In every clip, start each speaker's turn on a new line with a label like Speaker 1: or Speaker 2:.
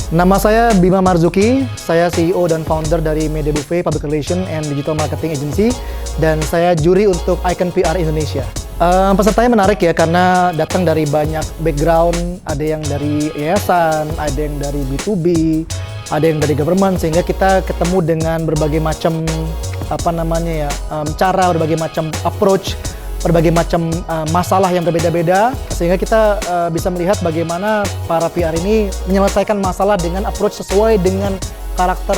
Speaker 1: Nama saya Bima Marzuki, saya CEO dan founder dari Media Buffet Public Relation and Digital Marketing Agency, dan saya juri untuk Icon PR Indonesia. Pesertanya menarik ya, karena datang dari banyak background, ada yang dari yayasan, ada yang dari B2B, ada yang dari government, sehingga kita ketemu dengan berbagai macam cara, berbagai macam approach, berbagai macam masalah yang berbeda-beda, sehingga kita bisa melihat bagaimana para PR ini menyelesaikan masalah dengan approach sesuai dengan karakter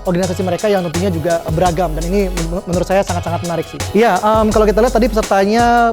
Speaker 1: organisasi mereka yang tentunya juga beragam, dan ini menurut saya sangat-sangat menarik sih. Ya, kalau kita lihat tadi pesertanya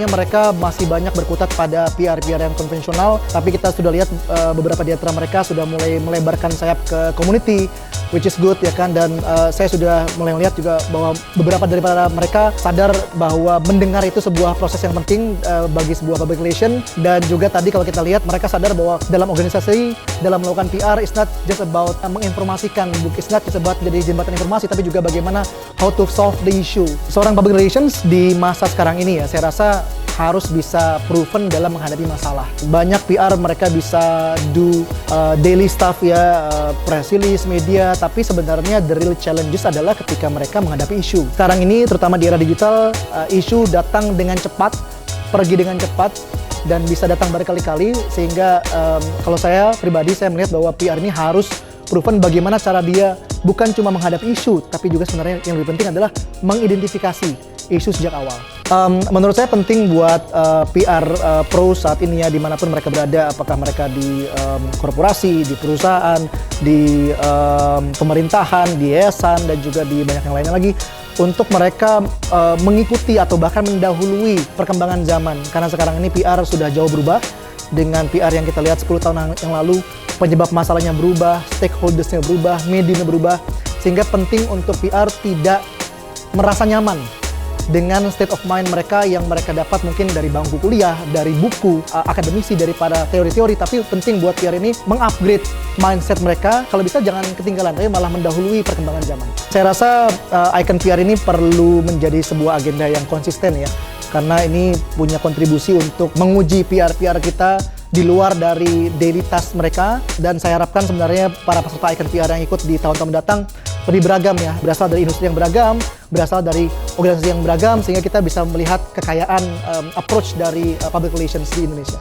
Speaker 1: mereka masih banyak berkutat pada PR-PR yang konvensional, tapi kita sudah lihat beberapa di antara mereka sudah mulai melebarkan sayap ke community, which is good ya kan, dan saya sudah mulai melihat juga bahwa beberapa daripada mereka sadar bahwa mendengar itu sebuah proses yang penting bagi sebuah public relation, dan juga tadi kalau kita lihat mereka sadar bahwa dalam organisasi, dalam melakukan PR, it's not just about menginformasikan, it's not just about jadi jembatan informasi, tapi juga bagaimana how to solve the issue. Seorang public relations di masa sekarang ini ya, saya rasa harus bisa proven dalam menghadapi masalah. Banyak PR mereka bisa do daily stuff ya, press release, media, tapi sebenarnya the real challenges adalah ketika mereka menghadapi isu. Sekarang ini terutama di era digital, isu datang dengan cepat, pergi dengan cepat, dan bisa datang berkali-kali, sehingga kalau saya pribadi, saya melihat bahwa PR ini harus proven bagaimana cara dia bukan cuma menghadapi isu, tapi juga sebenarnya yang lebih penting adalah mengidentifikasi isu sejak awal. Menurut saya penting buat PR pro saat ini ya, dimanapun mereka berada, apakah mereka di korporasi, di perusahaan, di pemerintahan, di yayasan, dan juga di banyak yang lainnya lagi, untuk mereka mengikuti atau bahkan mendahului perkembangan zaman. Karena sekarang ini PR sudah jauh berubah. Dengan PR yang kita lihat 10 tahun yang lalu, penyebab masalahnya berubah, stakeholdersnya berubah, medianya berubah, sehingga penting untuk PR tidak merasa nyaman dengan state of mind mereka yang mereka dapat mungkin dari bangku kuliah, dari buku, akademisi, daripada teori-teori, tapi penting buat PR ini mengupgrade mindset mereka, kalau bisa jangan ketinggalan, tapi malah mendahului perkembangan zaman. Saya rasa Icon PR ini perlu menjadi sebuah agenda yang konsisten ya, karena ini punya kontribusi untuk menguji PR-PR kita di luar dari daily task mereka, dan saya harapkan sebenarnya para peserta Icon PR yang ikut di tahun-tahun mendatang lebih beragam ya, berasal dari industri yang beragam, berasal dari organisasi yang beragam, sehingga kita bisa melihat kekayaan approach dari public relations di Indonesia.